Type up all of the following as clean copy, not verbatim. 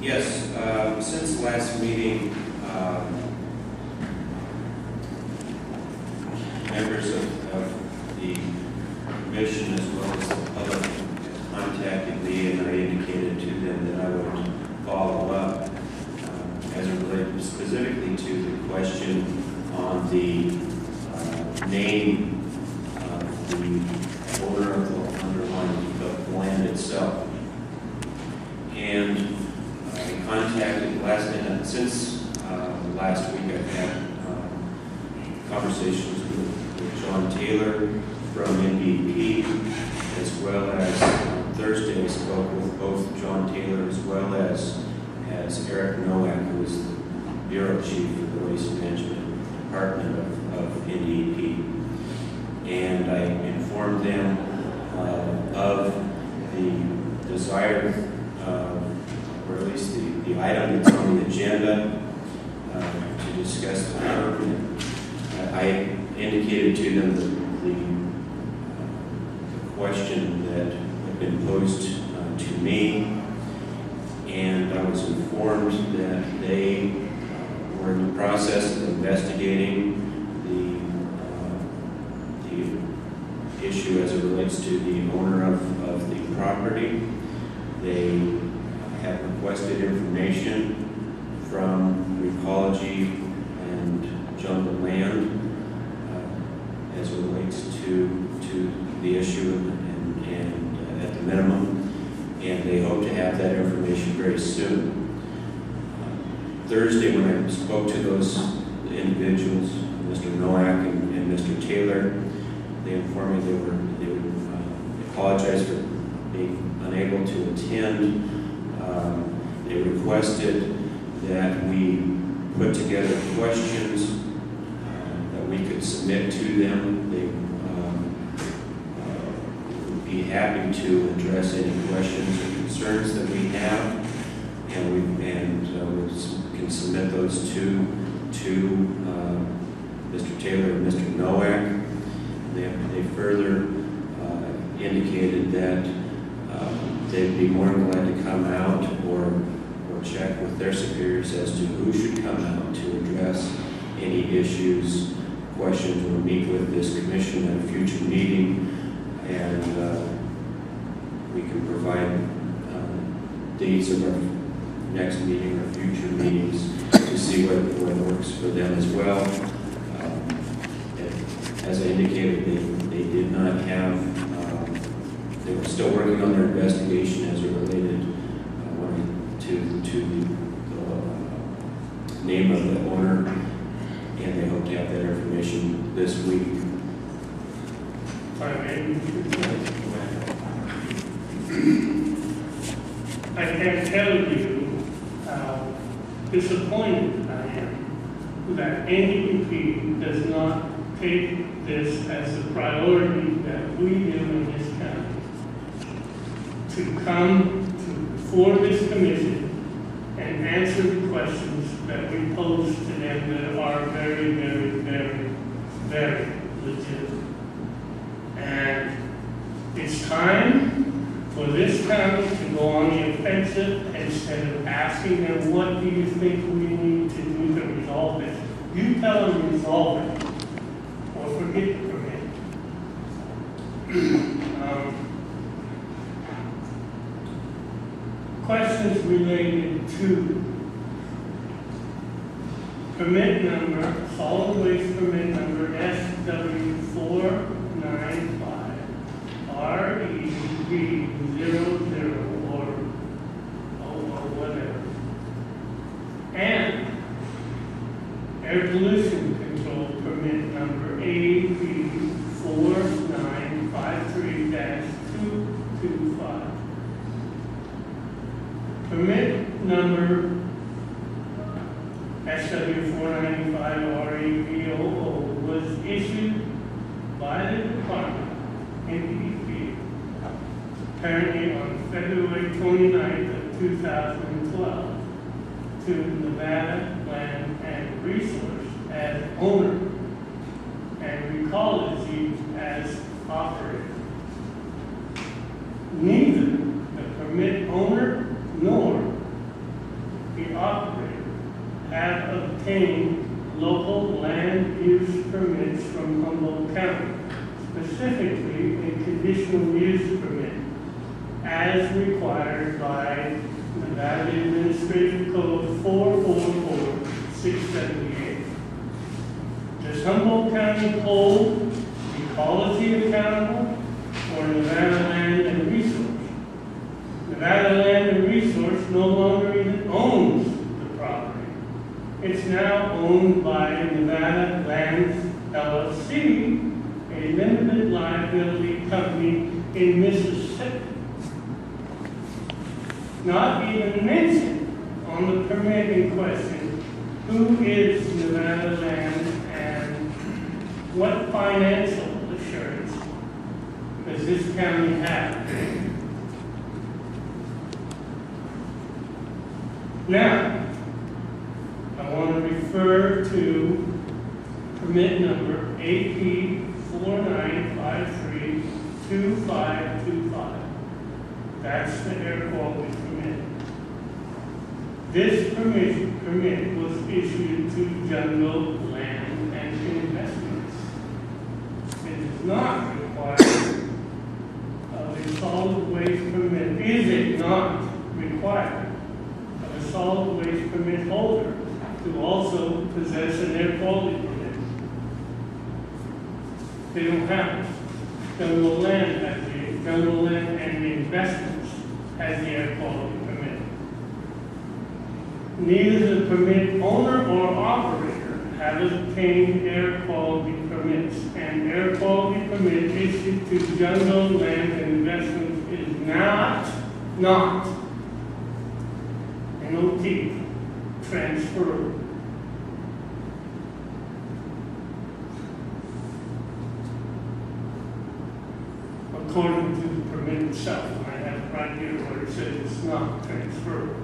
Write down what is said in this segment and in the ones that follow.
Yes, since the last meeting, members of the commission as well as the public contacted me, and I indicated to them that I would follow up as it related specifically to the question on the name of the owner of the underlying land itself. And I contacted since last week I've had conversations with John Taylor from NDEP, as well as Thursday I spoke with both John Taylor as well as Eric Nowak, who is the Bureau Chief for the Waste Management Department of NDEP. And I informed them of the desire, or at least the item that's on the agenda to discuss the permit. I indicated to them the question that had been posed to me, and I was informed that they were in the process of investigating the issue as it relates to the owner of the property. They have requested information from Recology and Jungle Land as it relates to the issue and at the minimum, and they hope to have that information very soon. Thursday, when I spoke to those individuals, Mr. Nowak and Mr. Taylor, they informed me they would apologize for being unable to attend. They requested that we put together questions that we could submit to them. They would be happy to address any questions or concerns that we have, and we can submit those to Mr. Taylor and Mr. Nowak. They further indicated that they'd be more than glad to come out or check with their superiors as to who should come out to address any issues, questions, or meet with this commission at a future meeting, and we can provide dates of our next meeting or future meetings to see what works for them as well. As I indicated, they did not have, they were still working on their investigation as it related to the name of the owner, and they hope to have that information this week. I can't tell you how disappointed I am that NDEP does not take this as a priority that we do in this county. To come before this commission and answer the questions that we pose to them that are very, very, very, very legitimate. And it's time for this county to go on the offensive instead of asking them, what do you think we need to do to resolve this? You tell them resolve it, or forget the permit. Questions related to permit number, solid waste permit number SW495 REB00 or whatever, and air pollution control permit number AB4953-225. Permit number SW495REB00 was issued by the department, NDEP, apparently on February 29th of 2012 to Nevada Land and Resource as owner and Recology as operator. Neither the permit owner nor obtain local land use permits from Humboldt County, specifically a conditional use permit, as required by Nevada Administrative Code 444-678. Does Humboldt County hold Ecology accountable for Nevada Land and Resource? Nevada Land and Resource no longer even owns the property. It's now owned by Nevada Lands LLC, a limited liability company in Mississippi. Not even mentioned on the permit in question who is Nevada Land and what financial assurance does this county have? Now, I want to refer to permit number AP 49532525. That's the air quality permit. This permit was issued to Jungle Land and Investments. It is not required of a solid waste permit. Is it not required of a solid waste permit holder to also possess an air quality permit? They don't have it. Jungle Land has the Jungle Land and Investments has the air quality permit. Neither the permit owner or operator have obtained air quality permits, and air quality permit issued to Jungle Land and Investments is not NOT transferable. According to the permit itself, and I have it right here where it says it's not transferable.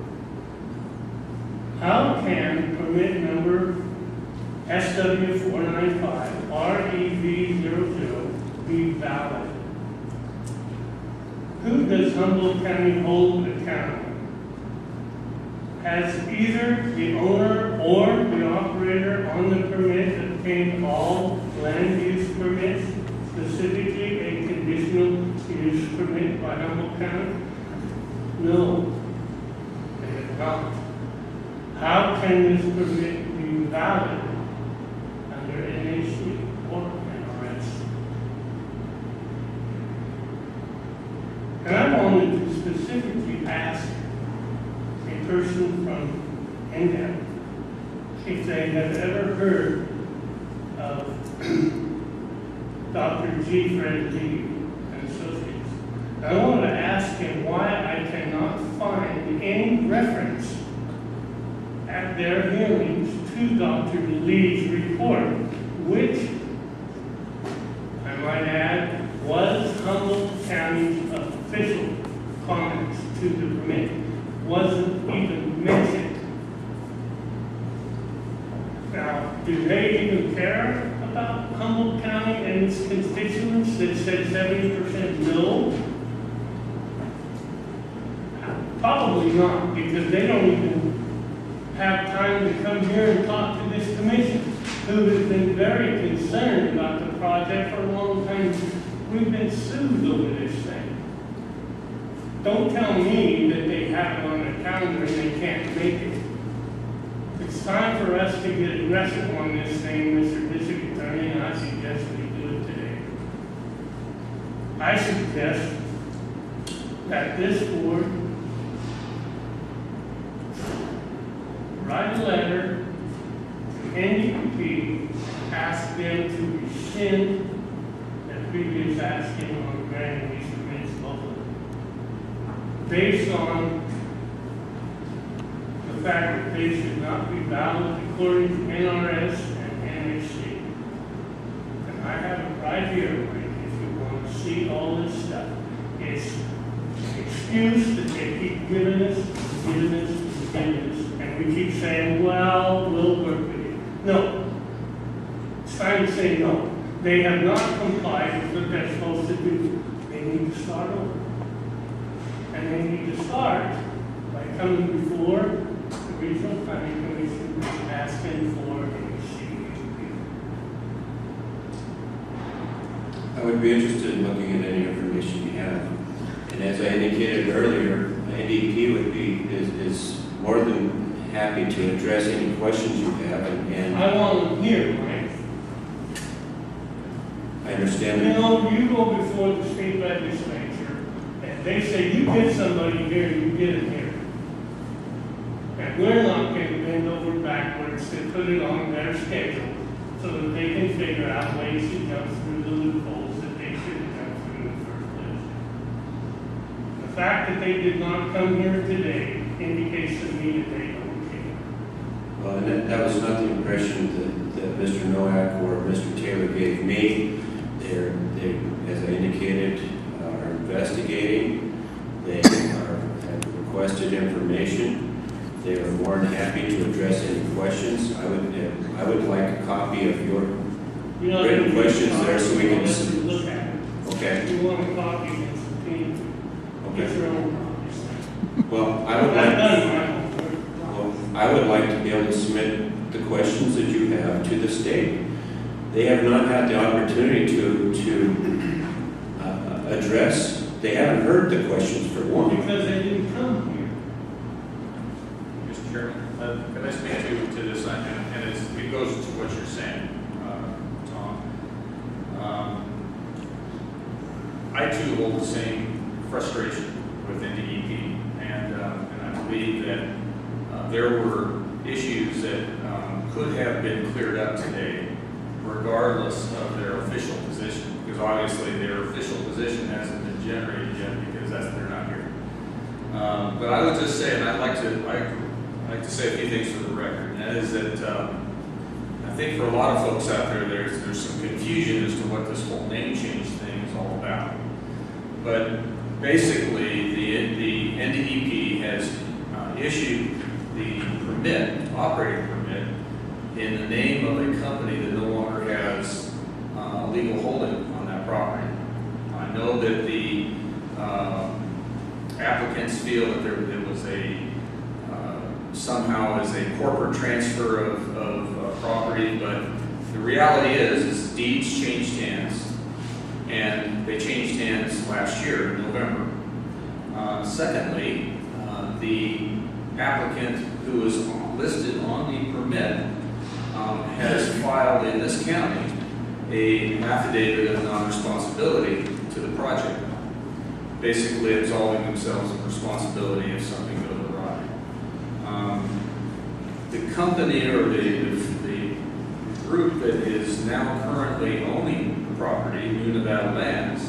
How can permit number SW495-REV00 be valid? Who does Humboldt County hold accountable? Has either the owner or the operator on the permit obtained all land use permits, specifically a conditional use permit by Humboldt County? No, they have not. How can this permit be valid under NHC or NRS? And I wanted to specifically ask a person from NDEP if they have ever heard of Dr. G. Fred Lee and Associates. I want to ask him why I cannot find any reference at their hearings to Dr. Lee's report, which, I might add, was Humboldt County's official comments to the permit. Wasn't even mentioned. Now, do they even care about Humboldt County and its constituents that said 70% no? Probably not, because they don't even have time to come here and talk to this commission, who has been very concerned about the project for a long time. We've been sued over this thing. Don't tell me that they have it on their calendar and they can't make it. It's time for us to get aggressive on this thing, Mr. District Attorney, and I suggest we do it today. I suggest that this board write a letter to NDEP, ask them to rescind their previous asking on granting these permits locally, based on the fact that they should not be valid according to NRS and NHC. And I have it right here, Mike, if you want to see all this stuff. It's an excuse that they keep giving us, and we keep saying, well, we'll work with you. No. It's time to say no. They have not complied with what they're supposed to do. They need to start over. And they need to start by coming before the Regional Planning Commission is asking for a CUP. I would be interested in looking at any information you have. And as I indicated earlier, NDEP is more than happy to address any questions you have. And I want them here, Mike. I understand. You know, you go before the state legislature, and they say, you get somebody here, you get them here. And we're not going to bend over backwards to put it on their schedule so that they can figure out ways to jump through the loopholes that they should have jumped through in the first place. The fact that they did not come here today indicates to me that they don't care. Well, and that was not the impression that Mr. Nowak or Mr. Taylor gave me. They, as I indicated, are investigating. They have requested information. They are more than happy to address any questions. I would like a copy of your written questions there so we can look at it. Okay. If you want a copy, it's a team. Get your own copies. Well, I would like to be able to submit the questions that you have to the state. They have not had the opportunity to address. They haven't heard the questions for one. Because they didn't come here. Mr. Chairman, can I speak to this? And it goes to what you're saying, Tom. I too hold the same frustration with NDEP, and I believe that there were issues that could have been cleared up today, regardless of their official position, because obviously their official position hasn't been generated yet because they're not here. But I would just say, and I'd like to say a few things for the record, and that is that I think for a lot of folks out there, there's some confusion as to what this whole name change thing is all about. But basically, the NDEP has issued the permit, operating permit, in the name of a company that no longer has legal holding on that property. I know that the applicants feel that there was a somehow as a corporate transfer of property, but the reality is deeds changed hands, and they changed hands last year in November. Secondly, the applicant who is listed on the permit has filed in this county an affidavit of non-responsibility to the project, basically absolving themselves of responsibility if something goes awry. The company or the group that is now currently owning the property, New Nevada Lands,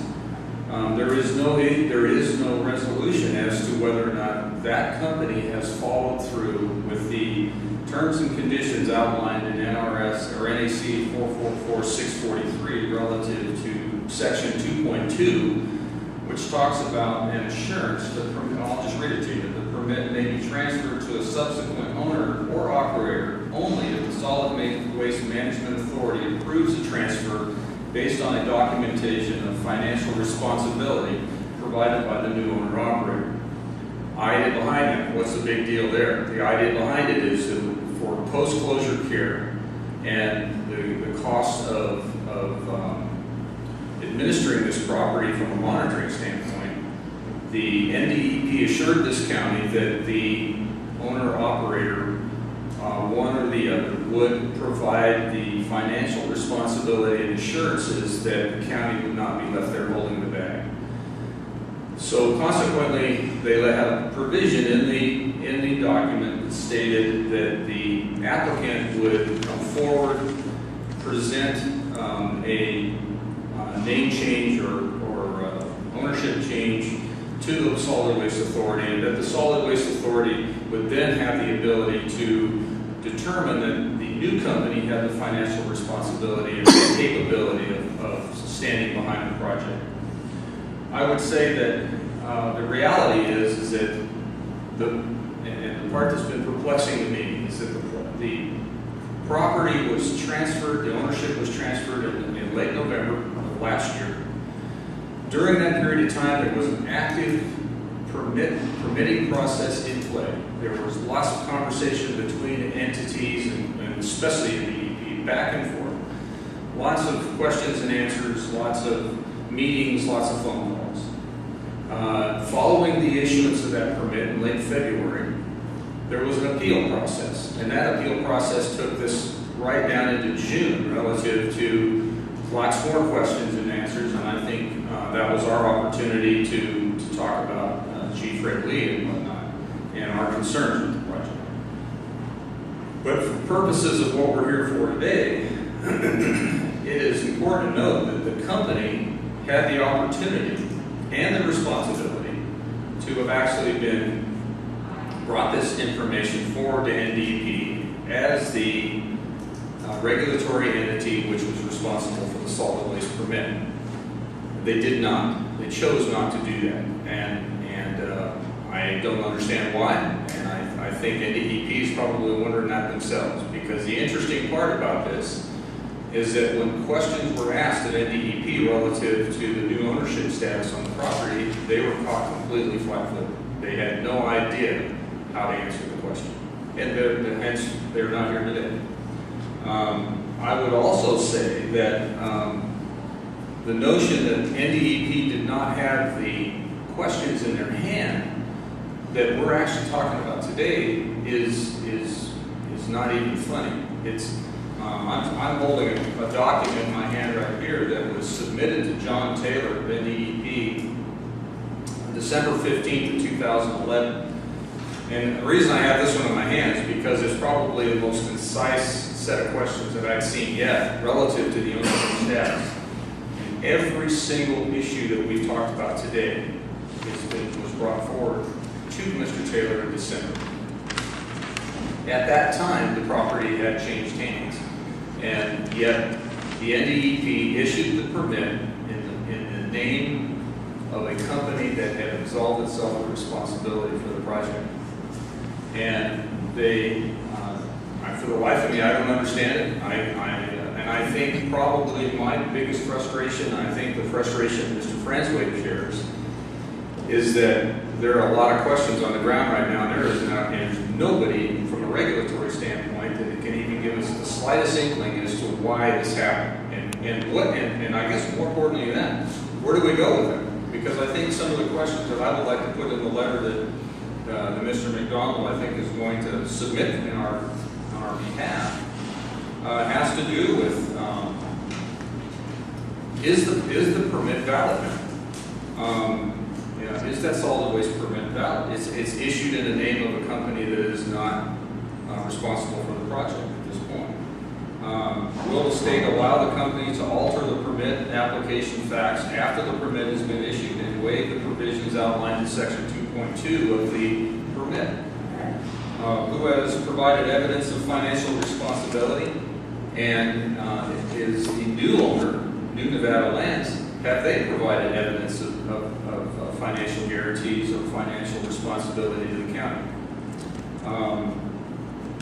there is no resolution as to whether or not that company has followed through with the terms and conditions outlined in NRS or NAC 444-643 relative to section 2.2, which talks about an assurance that, I'll just read it to you, the permit may be transferred to a subsequent owner or operator only if the Solid Waste Management Authority approves the transfer based on a documentation of financial responsibility provided by the new owner operator. Idea behind it, what's the big deal there? The idea behind it is that for post-closure care and the cost of administering this property from a monitoring standpoint, the NDEP assured this county that the owner-operator, one or the other, would provide the financial responsibility and assurances that the county would not be left there holding the bag. So consequently, they had a provision in the document that stated that the applicant would come forward, present a name change or ownership change to the Solid Waste Authority, and that the Solid Waste Authority would then have the ability to determine that the new company had the financial responsibility and the capability of standing behind the project. I would say that the reality is that the part that's been perplexing to me is that the property was transferred, the ownership was transferred in late November of last year. During that period of time, there was an active permitting process in play. There was lots of conversation between entities and especially in the NDEP, back and forth. Lots of questions and answers, lots of meetings, lots of phone calls. Following the issuance of that permit in late February, there was an appeal process, and that appeal process took this right down into June relative to lots more questions and answers, and I think that was our opportunity to talk about Chief Fred Lee and whatnot, and our concerns with the project. But for purposes of what we're here for today, it is important to note that the company had the opportunity and the responsibility to have actually brought this information forward to NDEP as the regulatory entity which was responsible for the solid waste permit. They did not. They chose not to do that, and I don't understand why. And I think NDEP is probably wondering that themselves, because the interesting part about this is that when questions were asked at NDEP relative to the new ownership status on the property, they were caught completely flat-footed. They had no idea how to answer the question, and hence they're not here today. I would also say that the notion that NDEP did not have the questions in their hand that we're actually talking about today is not even funny. It's I'm holding a document in my hand right here that was submitted to John Taylor of NDEP December 15th of 2011. And the reason I have this one in my hand is because it's probably the most concise set of questions that I've seen yet relative to the ownership status. And every single issue that we've talked about today was brought forward to Mr. Taylor in December. At that time, the property had changed hands, and yet the NDEP issued the permit in the name of a company that had absolved itself of responsibility for the project. And they, for the life of me, I don't understand it. And I think probably my biggest frustration, I think the frustration Mr. Franzway shares, is that there are a lot of questions on the ground right now, and there's nobody from a regulatory standpoint that can even give us the slightest inkling as to why this happened. And I guess more importantly than that, where do we go with it? Because I think some of the questions that I would like to put in the letter that Mr. McDonald, I think, is going to submit on our behalf has to do with is the permit valid now? Is that solid waste permit valid? It's issued in the name of a company that is not responsible for the project at this point. Will the state allow the company to alter the permit application facts after the permit has been issued and waive the provisions outlined in section 2.2 of the permit? Who has provided evidence of financial responsibility? And is the new owner, New Nevada Lands, have they provided evidence of financial guarantees or financial responsibility to the county?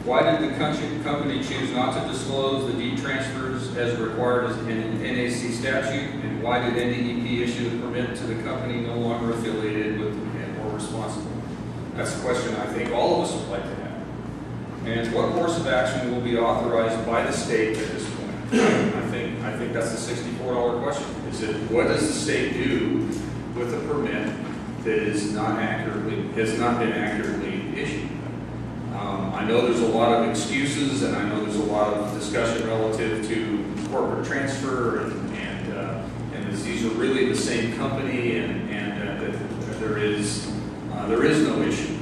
Why did the company choose not to disclose the deed transfers as required in NAC statute? And why did NDEP issue the permit to the company no longer affiliated with and or responsible? That's a question I think all of us would like to have. And what course of action will be authorized by the state at this point? I think that's the $64 question. Is it what does the state do with a permit that has not been accurately issued? I know there's a lot of excuses, and I know there's a lot of discussion relative to corporate transfer, and these are really the same company, and that there is no issue.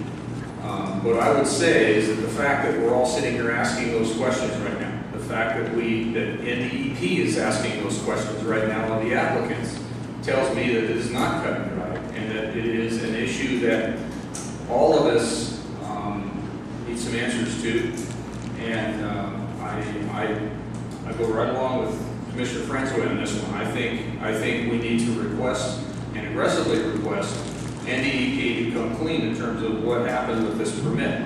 What I would say is that the fact that we're all sitting here asking those questions right now, the fact that NDEP is asking those questions right now of the applicants, tells me that it is not cut and dry, and that it is an issue that all of us need some answers to. And I go right along with Commissioner Franzway on this one. I think we need to request and aggressively request NDEP to come clean in terms of what happened with this permit,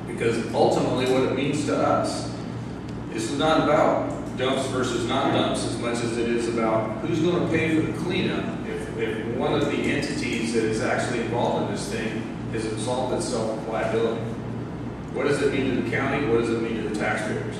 because ultimately what it means to us is not about dumps versus non-dumps as much as it is about who's going to pay for the cleanup if one of the entities that is actually involved in this thing has absolved itself of liability? What does it mean to the county? What does it mean to the taxpayers?